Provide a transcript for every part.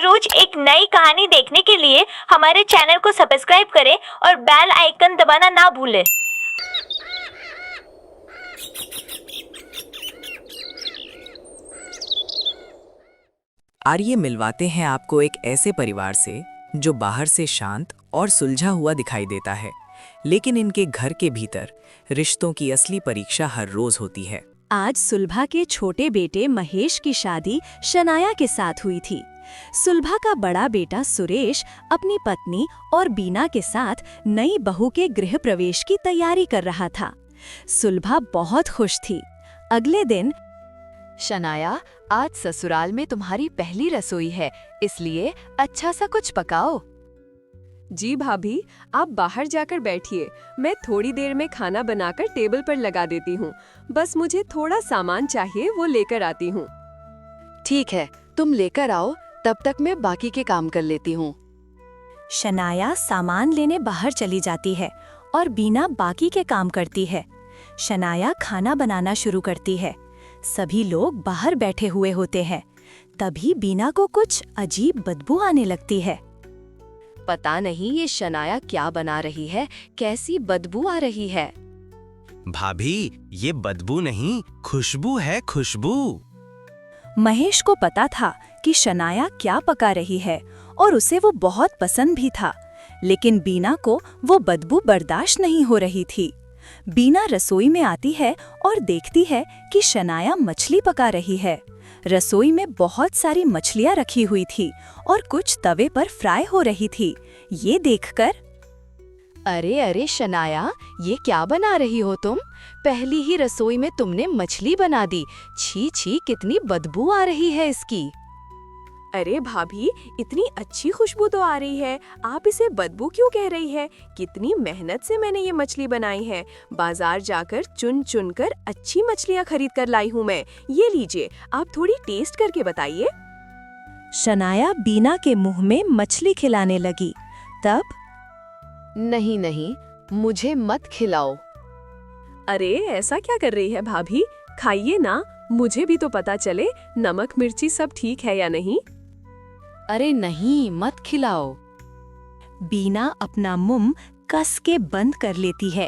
रोज एक नई कहानी देखने के लिए हमारे चैनल को सब्सक्राइब करें और बेल आइकन दबाना ना भूलें। आइए मिलवाते हैं आपको एक ऐसे परिवार से जो बाहर से शांत और सुलझा हुआ दिखाई देता है, लेकिन इनके घर के भीतर रिश्तों की असली परीक्षा हर रोज होती है। आज सुलभा के छोटे बेटे महेश की शादी शनाया के साथ हुई थी। सुलभा का बड़ा बेटा सुरेश अपनी पत्नी और बीना के साथ नई बहू के गृह प्रवेश की तैयारी कर रहा था। सुलभा बहुत खुश थी। अगले दिन, शनाया, आज ससुराल में तुम्हारी पहली रसोई है, इसलिए अच्छा सा कुछ पकाओ। जी भाभी, आप बाहर जाकर बैठिए, मैं थोड़ी देर में खाना बनाकर टेबल पर लगा देती हूँ। बस मुझे थोड़ा सामान चाहिए, वो लेकर आती हूँ। ठीक है, तुम लेकर आओ, तब तक मैं बाकी के काम कर लेती हूँ। शनाया सामान लेने बाहर चली जाती है और बीना बाकी के काम करती है। शनाया खाना बनाना शुरू करती है। सभी लोग बाहर बैठे हुए होते हैं। तभी बीना को कुछ अजीब बदबू आने लगती है। पता नहीं ये शनाया क्या बना रही है, कैसी बदबू आ रही है। भाभी, ये बदबू नहीं, खुशबू है, खुशबू। महेश को पता था कि शनाया क्या पका रही है और उसे वो बहुत पसंद भी था, लेकिन बीना को वो बदबू बर्दाश्त नहीं हो रही थी। बीना रसोई में आती है और देखती है कि शनाया मछली पका रही है। रसोई में बहुत सारी मछलियां रखी हुई थी और कुछ तवे पर फ्राई हो रही थी। ये देखकर, अरे अरे शनाया, ये क्या बना रही हो तुम? पहली ही रसोई में तुमने मछली बना दी। छी छी, कितनी बदबू आ रही है इसकी। अरे भाभी, इतनी अच्छी खुशबू तो आ रही है, आप इसे बदबू क्यों कह रही है? कितनी मेहनत से मैंने ये मछली बनाई है। बाजार जाकर चुन चुन कर अच्छी मछलियाँ खरीद कर लाई हूँ मैं। ये लीजिए, आप थोड़ी टेस्ट करके बताइए। शनाया बीना के मुंह में मछली खिलाने लगी। तब, नहीं नहीं, मुझे मत खिलाओ। अरे ऐसा क्या कर रही है भाभी? खाइए ना, मुझे भी तो पता चले नमक मिर्ची सब ठीक है या नहीं। अरे नहीं, मत खिलाओ। बीना अपना मुंह कस के बंद कर लेती है।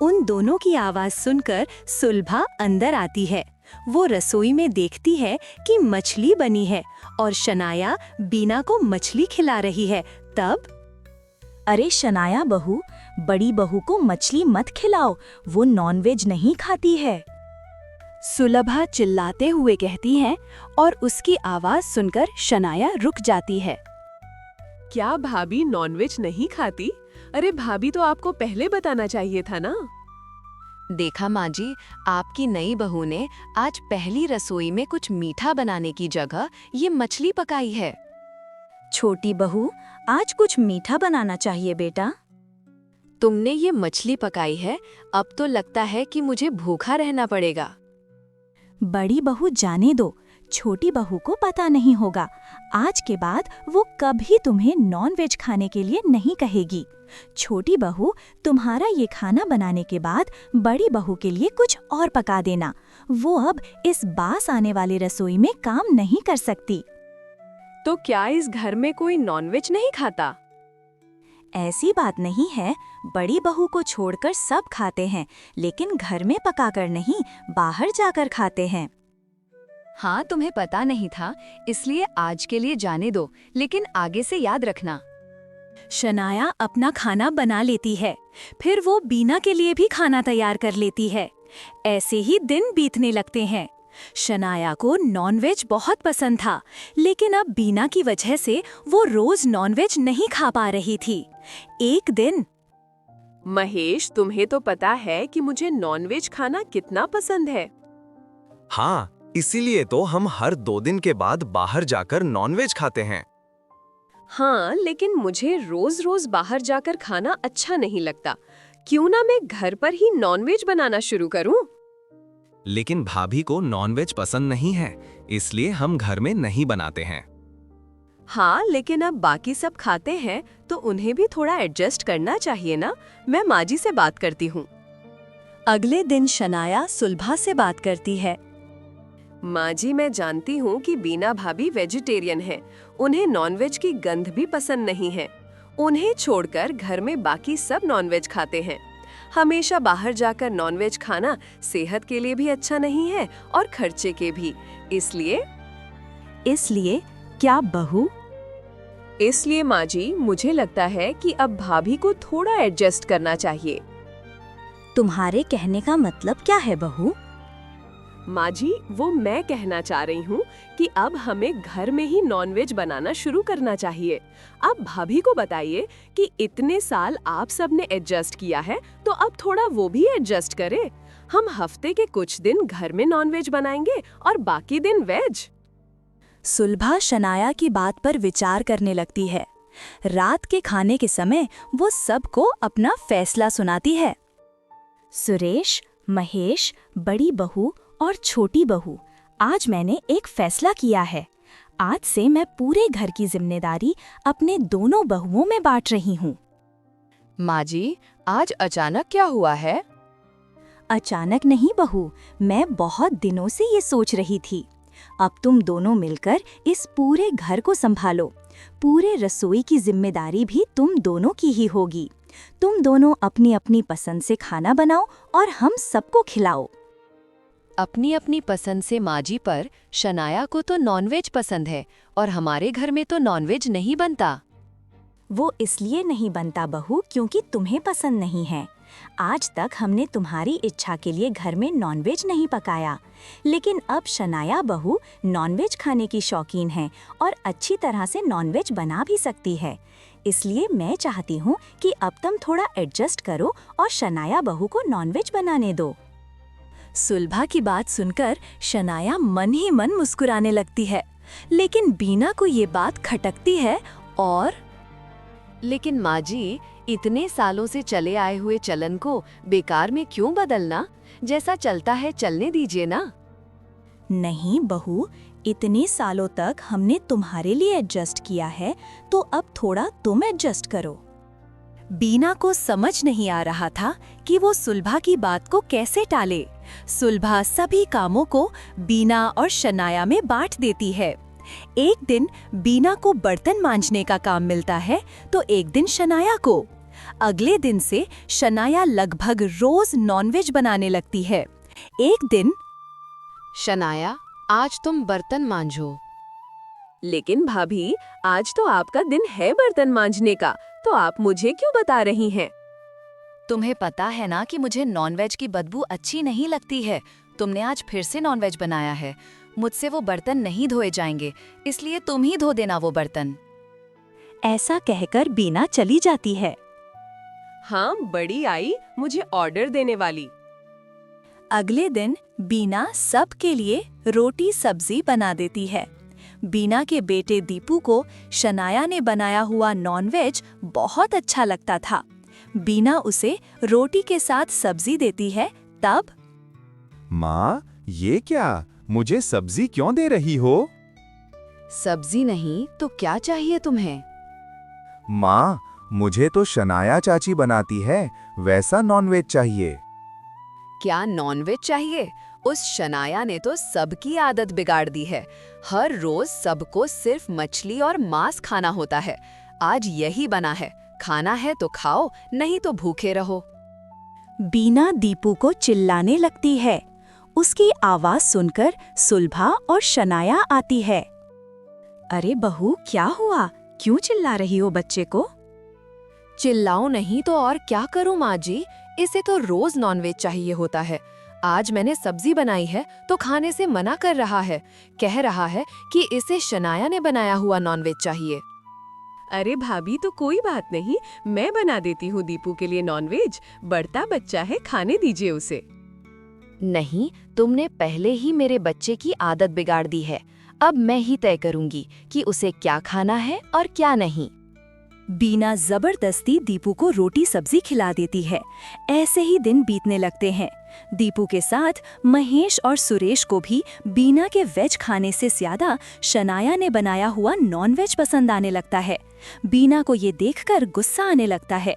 उन दोनों की आवाज सुनकर सुलभा अंदर आती है। वो रसोई में देखती है कि मछली बनी है और शनाया बीना को मछली खिला रही है। तब, अरे शनाया बहू, बड़ी बहू को मछली मत खिलाओ, वो नॉनवेज नहीं खाती है। सुलभा चिल्लाते हुए कहती है और उसकी आवाज सुनकर शनाया रुक जाती है। क्या भाभी नॉनवेज नहीं खाती? अरे भाभी, तो आपको पहले बताना चाहिए था ना। देखा माँ जी, आपकी नई बहू ने आज पहली रसोई में कुछ मीठा बनाने की जगह ये मछली पकाई है। छोटी बहू, आज कुछ मीठा बनाना चाहिए बेटा। तुमने ये मछली पकाई है, अब तो लगता है कि मुझे भूखा रहना पड़ेगा। बड़ी बहू जाने दो, छोटी बहू को पता नहीं होगा। आज के बाद वो कभी तुम्हें नॉनवेज खाने के लिए नहीं कहेगी। छोटी बहू, तुम्हारा ये खाना बनाने के बाद बड़ी बहू के लिए कुछ और पका देना। वो अब इस बास आने वाली रसोई में काम नहीं कर सकती। तो क्या इस घर में कोई नॉनवेज नहीं खाता? ऐसी बात नहीं है, बड़ी बहू को छोड़कर सब खाते हैं, लेकिन घर में पकाकर नहीं, बाहर जाकर खाते हैं। हाँ, तुम्हें पता नहीं था, इसलिए आज के लिए जाने दो, लेकिन आगे से याद रखना। शनाया अपना खाना बना लेती है। फिर वो बीना के लिए भी खाना तैयार कर लेती है। ऐसे ही दिन बीतने लगते हैं। शनाया को नॉनवेज बहुत पसंद था, लेकिन अब बीना की वजह से वो रोज नॉनवेज नहीं खा पा रही थी। एक दिन, महेश, तुम्हें तो पता है कि मुझे नॉनवेज खाना कितना पसंद है। हाँ, इसीलिए तो हम हर 2 दिन के बाद बाहर जाकर नॉनवेज खाते हैं। हाँ, लेकिन मुझे रोज रोज बाहर जाकर खाना अच्छा नहीं लगता। क्यों ना मैं घर पर ही नॉनवेज बनाना शुरू करूं? लेकिन भाभी को नॉनवेज पसंद नहीं है, इसलिए हम घर में नहीं बनाते हैं। हाँ, लेकिन अब बाकी सब खाते हैं तो उन्हें भी थोड़ा एडजस्ट करना चाहिए ना। मैं माँ जी से बात करती हूँ। अगले दिन शनाया सुलभा से बात करती है। माँ जी, मैं जानती हूँ कि बीना भाभी वेजिटेरियन है, उन्हें नॉनवेज की गंध भी पसंद नहीं है। उन्हें छोड़कर घर में बाकी सब नॉनवेज खाते हैं। हमेशा बाहर जाकर नॉनवेज खाना सेहत के लिए भी अच्छा नहीं है और खर्चे के भी। इसलिए क्या बहू? इसलिए माँ जी, मुझे लगता है कि अब भाभी को थोड़ा एडजस्ट करना चाहिए। तुम्हारे कहने का मतलब क्या है बहू? माँ जी, वो मैं कहना चाह रही हूँ कि अब हमें घर में ही नॉनवेज बनाना शुरू करना चाहिए। अब भाभी को बताइए कि इतने साल आप सबने एडजस्ट किया है, तो अब थोड़ा वो भी एडजस्ट करे। हम हफ्ते के कुछ दिन घर में नॉनवेज बनाएंगे और बाकी दिन वेज। सुलभा शनाया की बात पर विचार करने लगती है। रात के खाने के समय वो सबको अपना फैसला सुनाती है। सुरेश, महेश, बड़ी बहू और छोटी बहू, आज मैंने एक फैसला किया है। आज से मैं पूरे घर की जिम्मेदारी अपने दोनों बहुओं में बांट रही हूँ। माँ जी, आज अचानक क्या हुआ है? अचानक नहीं बहू, मैं बहुत दिनों से ये सोच रही थी। अब तुम दोनों मिलकर इस पूरे घर को संभालो। पूरे रसोई की जिम्मेदारी भी तुम दोनों की ही होगी। तुम दोनों अपनी अपनी पसंद से खाना बनाओ और हम सबको खिलाओ। अपनी अपनी पसंद से माँ जी, पर शनाया को तो नॉनवेज पसंद है और हमारे घर में तो नॉनवेज नहीं बनता। वो इसलिए नहीं बनता बहू क्योंकि तुम्हें पसंद नहीं है। आज तक हमने तुम्हारी इच्छा के लिए घर में नॉनवेज नहीं पकाया, लेकिन अब शनाया बहू नॉनवेज खाने की शौकीन है और अच्छी तरह से नॉनवेज बना भी सकती है। इसलिए मैं चाहती हूँ कि अब तुम थोड़ा एडजस्ट करो और शनाया बहू को नॉनवेज बनाने दो। सुलभा की बात सुनकर शनाया मन ही मन मुस्कुराने लगती है, लेकिन बीना को ये बात खटकती है और लेकिन माँ जी, इतने सालों से चले आए हुए चलन को बेकार में क्यों बदलना? जैसा चलता है चलने दीजिए ना। नहीं बहू, इतने सालों तक हमने तुम्हारे लिए एडजस्ट किया है, तो अब थोड़ा तुम एडजस्ट करो। बीना को समझ नहीं आ रहा था कि वो सुलभा की बात को कैसे टाले। सुलभा सभी कामों को बीना और शनाया में बांट देती है। एक दिन बीना को बर्तन मांजने का काम मिलता है, तो एक दिन शनाया को। अगले दिन से शनाया लगभग रोज नॉनवेज बनाने लगती है। एक दिन शनाया, आज तुम बर्तन मांजो। लेकिन भाभी, आज तो आपका दिन है बर्तन मांजने का, तो आप मुझे क्यों बता रही हैं? तुम्हें पता है ना कि मुझे नॉनवेज की बदबू अच्छी नहीं लगती है। तुमने आज फिर से नॉनवेज बनाया है। मुझसे वो बर्तन नहीं धोए जाएंगे, इसलिए तुम ही धो देना वो बर्तन। ऐसा कहकर बीना चली जाती है। हाँ, बड़ी आई मुझे ऑर्डर देने वाली। अगले दिन बीना सबके लिए रोटी सब्जी बना देती है। बीना के बेटे दीपू को शनाया ने बनाया हुआ नॉनवेज बहुत अच्छा लगता था। बीना उसे रोटी के साथ सब्जी देती है, तब माँ, ये क्या? मुझे सब्जी क्यों दे रही हो? सब्जी नहीं तो क्या चाहिए तुम्हें? माँ, मुझे तो शनाया चाची बनाती है वैसा नॉनवेज चाहिए। क्या नॉनवेज चाहिए? उस शनाया ने तो सबकी आदत बिगाड़ दी है। हर रोज सबको सिर्फ मछली और मांस खाना होता है। आज यही बना है, खाना है तो खाओ, नहीं तो भूखे रहो। बीना दीपू को चिल्लाने लगती है। उसकी आवाज सुनकर सुलभा और शनाया आती है। अरे बहू, क्या हुआ? क्यों चिल्ला रही हो बच्चे को? चिल्लाओ नहीं तो और क्या करूं माँ जी, इसे तो रोज नॉनवेज चाहिए होता है। आज मैंने सब्जी बनाई है तो खाने से मना कर रहा है, कह रहा है कि इसे शनाया ने बनाया हुआ नॉनवेज चाहिए। अरे भाभी, तो कोई बात नहीं, मैं बना देती हूँ दीपू के लिए नॉनवेज। बढ़ता बच्चा है, खाने दीजिए उसे। नहीं, तुमने पहले ही मेरे बच्चे की आदत बिगाड़ दी है। अब मैं ही तय करूंगी कि उसे क्या खाना है और क्या नहीं। बीना जबरदस्ती दीपू को रोटी सब्जी खिला देती है। ऐसे ही दिन बीतने लगते हैं। दीपू के साथ महेश और सुरेश को भी बीना के वेज खाने से ज्यादा शनाया ने बनाया हुआ नॉनवेज पसंद आने लगता है। बीना को ये देखकर गुस्सा आने लगता है।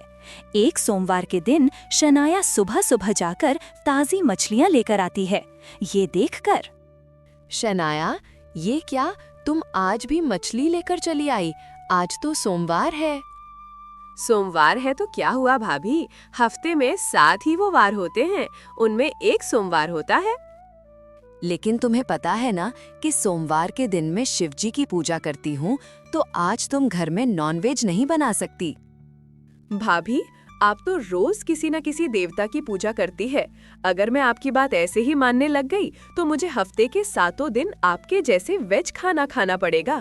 एक सोमवार के दिन शनाया सुबह सुबह जाकर ताज़ी मछलियां लेकर आती है। ये देखकर शनाया, ये क्या? तुम आज भी मछली लेकर चली आई। आज तो सोमवार है। सोमवार है तो क्या हुआ भाभी, हफ्ते में 7 ही वो वार होते हैं, उनमें एक सोमवार होता है। लेकिन तुम्हें पता है ना कि सोमवार के दिन में शिव जी की पूजा करती हूँ, तो आज तुम घर में नॉनवेज नहीं बना सकती। भाभी, आप तो रोज किसी न किसी देवता की पूजा करती है। अगर मैं आपकी बात ऐसे ही मानने लग गई तो मुझे हफ्ते के 7 दिन आपके जैसे वेज खाना खाना पड़ेगा।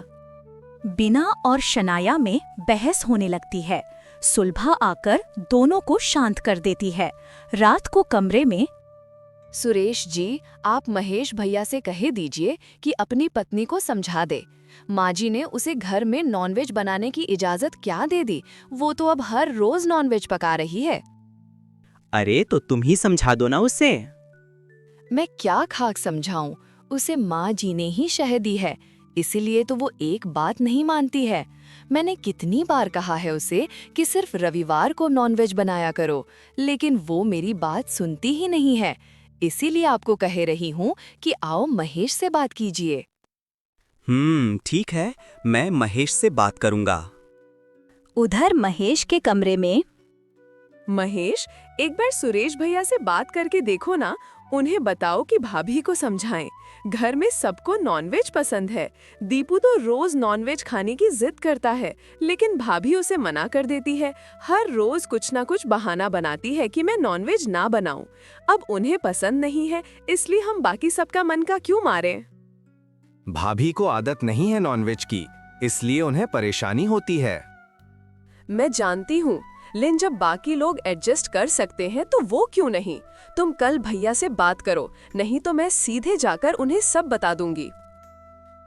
बीना और शनाया में बहस होने लगती है। सुलभा आकर दोनों को शांत कर देती है। रात को कमरे में सुरेश जी, आप महेश भैया से कह दीजिए कि अपनी पत्नी को समझा दे। माँ जी ने उसे घर में नॉनवेज बनाने की इजाजत क्या दे दी? वो तो अब हर रोज नॉनवेज पका रही है। अरे तो तुम ही समझा दो ना उसे। मैं क्या खाक समझाऊं? उसे माँ जी ने ही शह दी है, इसीलिए तो वो एक बात नहीं मानती है। मैंने कितनी बार कहा है उसे कि सिर्फ रविवार को नॉनवेज बनाया करो, लेकिन वो मेरी बात सुनती ही नहीं है। इसीलिए आपको कह रही हूँ कि आओ महेश से बात कीजिए। ठीक है, मैं महेश से बात करूंगा। उधर महेश के कमरे में महेश, एक बार सुरेश भैया से बात करके देखो ना, उन्हें बताओ कि भाभी को समझाएं। घर में सबको नॉनवेज पसंद है। दीपू तो रोज नॉनवेज खाने की जिद करता है, लेकिन भाभी उसे मना कर देती है। हर रोज कुछ ना कुछ बहाना बनाती है कि मैं नॉनवेज ना बनाऊं। अब उन्हें पसंद नहीं है, इसलिए हम बाकी सबका मन का क्यों मारें? भाभी को आदत नहीं है नॉनवेज की, इसलिए उन्हें परेशानी होती है। मैं जानती हूँ, लेकिन जब बाकी लोग एडजस्ट कर सकते हैं तो वो क्यों नहीं? तुम कल भैया से बात करो, नहीं तो मैं सीधे जाकर उन्हें सब बता दूंगी।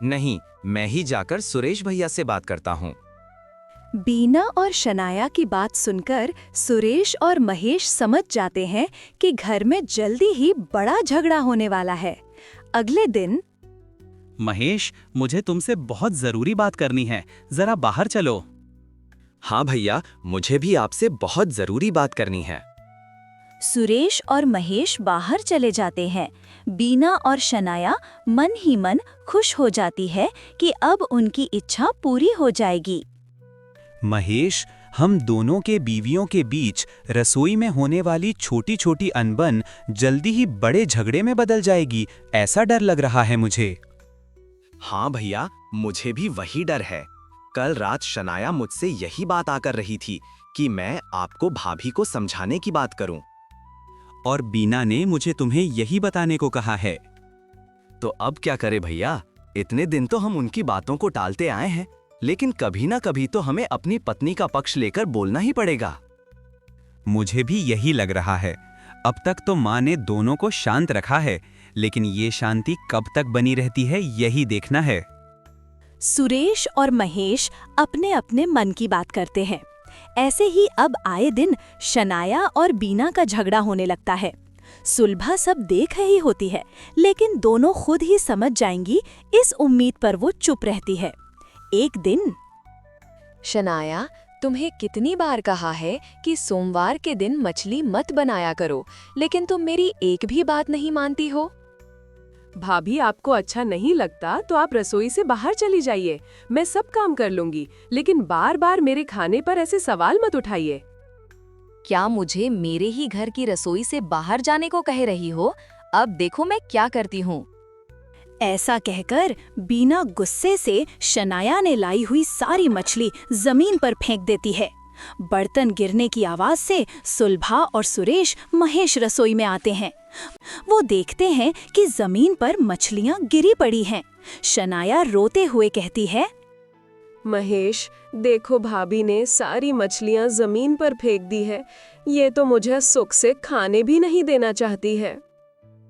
नहीं, मैं ही जाकर सुरेश भैया से बात करता हूँ। बीना और शनाया की बात सुनकर सुरेश और महेश समझ जाते हैं कि घर में जल्दी ही बड़ा झगड़ा होने वाला है। अगले दिन महेश, मुझे तुमसे बहुत जरूरी बात करनी है, जरा बाहर चलो। हाँ भैया, मुझे भी आपसे बहुत जरूरी बात करनी है। सुरेश और महेश बाहर चले जाते हैं। बीना और शनाया मन ही मन खुश हो जाती है कि अब उनकी इच्छा पूरी हो जाएगी। महेश, हम दोनों के बीवियों के बीच रसोई में होने वाली छोटी छोटी अनबन जल्दी ही बड़े झगड़े में बदल जाएगी, ऐसा डर लग रहा है मुझे। हाँ भैया, मुझे भी वही डर है। कल रात शनाया मुझसे यही बात आकर रही थी कि मैं आपको भाभी को समझाने की बात करूं। और बीना ने मुझे तुम्हें यही बताने को कहा है। तो अब क्या करें भैया? इतने दिन तो हम उनकी बातों को टालते आए हैं, लेकिन कभी ना कभी तो हमें अपनी पत्नी का पक्ष लेकर बोलना ही पड़ेगा। मुझे भी यही लग रहा है। अब तक तो माँ ने दोनों को शांत रखा है, लेकिन ये शांति कब तक बनी रहती है, यही देखना है। सुरेश और महेश अपने अपने मन की बात करते हैं। ऐसे ही अब आए दिन शनाया और बीना का झगड़ा होने लगता है। सुलभा सब देख रही होती है, लेकिन दोनों खुद ही समझ जाएंगी, इस उम्मीद पर वो चुप रहती है। एक दिन शनाया, तुम्हें कितनी बार कहा है कि सोमवार के दिन मछली मत बनाया करो, लेकिन तुम मेरी एक भी बात नहीं मानती हो। भाभी, आपको अच्छा नहीं लगता तो आप रसोई से बाहर चली जाइए, मैं सब काम कर लूंगी, लेकिन बार बार मेरे खाने पर ऐसे सवाल मत उठाइए। क्या मुझे मेरे ही घर की रसोई से बाहर जाने को कह रही हो? अब देखो मैं क्या करती हूँ। ऐसा कहकर बीना गुस्से से शनाया ने लाई हुई सारी मछली जमीन पर फेंक देती है। बर्तन गिरने की आवाज से सुलभा और सुरेश महेश रसोई में आते हैं। वो देखते हैं कि जमीन पर मछलियां गिरी पड़ी हैं। शनाया रोते हुए कहती है, महेश, देखो भाभी ने सारी मछलियां जमीन पर फेंक दी है। ये तो मुझे सुख से खाने भी नहीं देना चाहती है।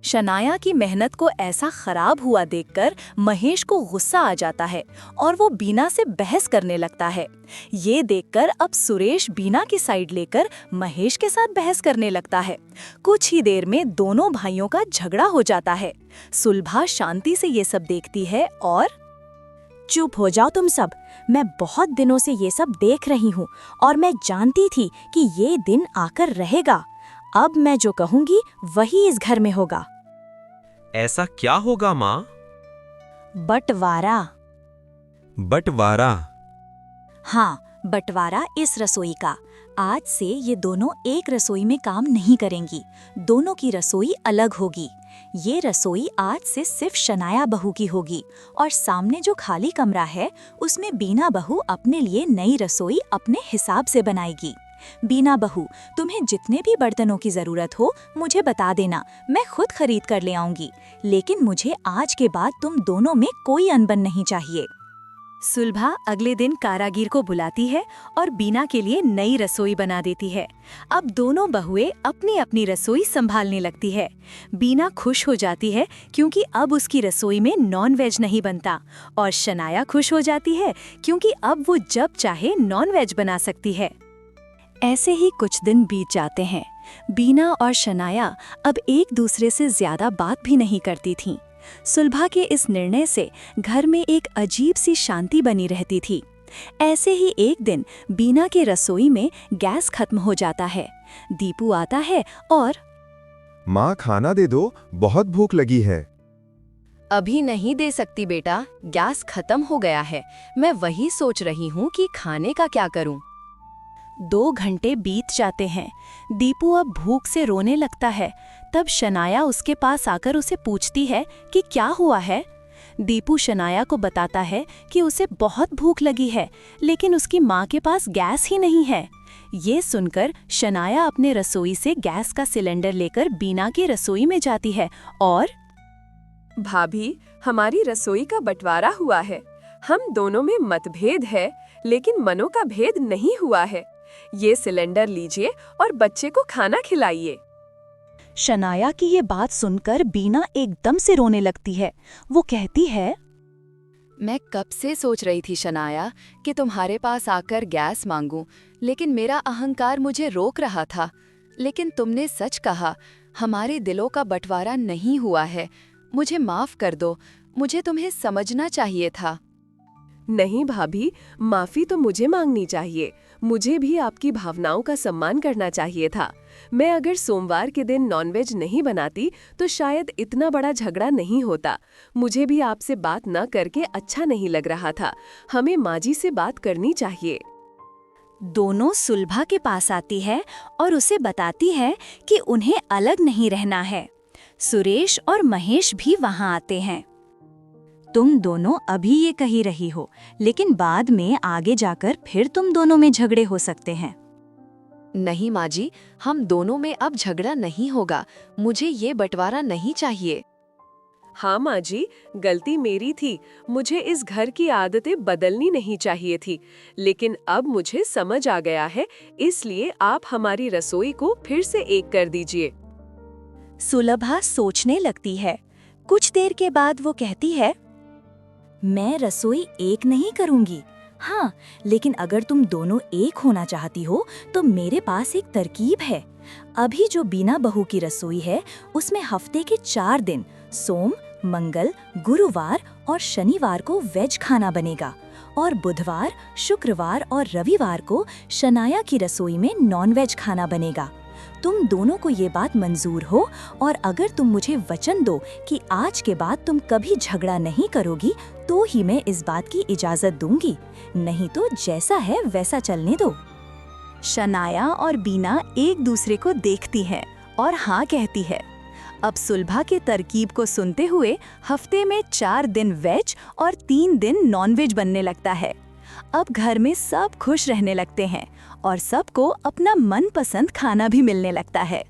शनाया की मेहनत को ऐसा खराब हुआ देखकर महेश को गुस्सा आ जाता है और वो बीना से बहस करने लगता है। ये देखकर अब सुरेश बीना की साइड लेकर महेश के साथ बहस करने लगता है। कुछ ही देर में दोनों भाइयों का झगड़ा हो जाता है। सुलभा शांति से ये सब देखती है और चुप हो जाओ तुम सब, मैं बहुत दिनों से ये सब देख रही हूँ और मैं जानती थी कि ये दिन आकर रहेगा। अब मैं जो कहूँगी वही इस घर में होगा। ऐसा क्या होगा माँ? बंटवारा। बंटवारा। हाँ, बंटवारा इस रसोई का। आज से ये दोनों एक रसोई में काम नहीं करेंगी। दोनों की रसोई अलग होगी। ये रसोई आज से सिर्फ शनाया बहू की होगी और सामने जो खाली कमरा है उसमें बीना बहू अपने लिए नई रसोई अपने हिसाब से बनाएगी। बीना बहू, तुम्हें जितने भी बर्तनों की जरूरत हो मुझे बता देना, मैं खुद खरीद कर ले आऊंगी। लेकिन मुझे आज के बाद तुम दोनों में कोई अनबन नहीं चाहिए। सुलभा अगले दिन कारागिर को बुलाती है और बीना के लिए नई रसोई बना देती है। अब दोनों बहुएं अपनी अपनी रसोई संभालने लगती है। बीना खुश हो जाती है क्योंकि अब उसकी रसोई में नॉन वेज नहीं बनता, और शनाया खुश हो जाती है क्योंकि अब वो जब चाहे नॉन वेज बना सकती है। ऐसे ही कुछ दिन बीत जाते हैं। बीना और शनाया अब एक दूसरे से ज्यादा बात भी नहीं करती थीं। सुलभा के इस निर्णय से घर में एक अजीब सी शांति बनी रहती थी। ऐसे ही एक दिन बीना के रसोई में गैस खत्म हो जाता है। दीपू आता है और माँ, खाना दे दो, बहुत भूख लगी है। अभी नहीं दे सकती बेटा, गैस खत्म हो गया है। मैं वही सोच रही हूँ कि खाने का क्या करूँ। 2 घंटे बीत जाते हैं। दीपू अब भूख से रोने लगता है। तब शनाया उसके पास आकर उसे पूछती है कि क्या हुआ है। दीपू शनाया को बताता है कि उसे बहुत भूख लगी है, लेकिन उसकी माँ के पास गैस ही नहीं है। ये सुनकर शनाया अपने रसोई से गैस का सिलेंडर लेकर बीना की रसोई में जाती है और भाभी, हमारी रसोई का बंटवारा हुआ है। हम दोनों में मतभेद है, लेकिन मनों का भेद नहीं हुआ है। ये सिलेंडर लीजिए और बच्चे को खाना खिलाइए। शनाया की ये बात सुनकर बीना एकदम से रोने लगती है। वो कहती है, मैं कब से सोच रही थी शनाया कि तुम्हारे पास आकर गैस मांगूं, लेकिन मेरा अहंकार मुझे रोक रहा था। लेकिन तुमने सच कहा, हमारे दिलों का बंटवारा नहीं हुआ है। मुझे माफ कर दो, मुझे तुम्हें समझना चाहिए था। नहीं भाभी, माफी तो मुझे मांगनी चाहिए। मुझे भी आपकी भावनाओं का सम्मान करना चाहिए था। मैं अगर सोमवार के दिन नॉनवेज नहीं बनाती तो शायद इतना बड़ा झगड़ा नहीं होता। मुझे भी आपसे बात न करके अच्छा नहीं लग रहा था। हमें माँ जी से बात करनी चाहिए। दोनों सुलभा के पास आती है और उसे बताती है कि उन्हें अलग नहीं रहना है। सुरेश और महेश भी वहां आते हैं। तुम दोनों अभी ये कही रही हो, लेकिन बाद में आगे जाकर फिर तुम दोनों में झगड़े हो सकते हैं। नहीं माँ जी, हम दोनों में अब झगड़ा नहीं होगा। मुझे ये बंटवारा नहीं चाहिए। हाँ माँ जी, गलती मेरी थी। मुझे इस घर की आदतें बदलनी नहीं चाहिए थी, लेकिन अब मुझे समझ आ गया है, इसलिए आप हमारी रसोई को फिर से एक कर दीजिए। सुलभा सोचने लगती है। कुछ देर के बाद वो कहती है, मैं रसोई एक नहीं करूंगी। हाँ, लेकिन अगर तुम दोनों एक होना चाहती हो तो मेरे पास एक तरकीब है। अभी जो बीना बहू की रसोई है उसमें हफ्ते के 4 दिन सोम, मंगल, गुरुवार और शनिवार को वेज खाना बनेगा, और बुधवार, शुक्रवार और रविवार को शनाया की रसोई में नॉन वेज खाना बनेगा। तुम दोनों को ये बात मंजूर हो, और अगर तुम मुझे वचन दो कि आज के बाद तुम कभी झगड़ा नहीं करोगी तो ही मैं इस बात की इजाजत दूंगी, नहीं तो जैसा है वैसा चलने दो। शनाया और बीना एक दूसरे को देखती है और हाँ कहती है। अब सुलभा के तरकीब को सुनते हुए हफ्ते में 4 दिन वेज और 3 दिन नॉनवेज बनने लगता है। अब घर में सब खुश रहने लगते हैं और सबको अपना मनपसंद खाना भी मिलने लगता है।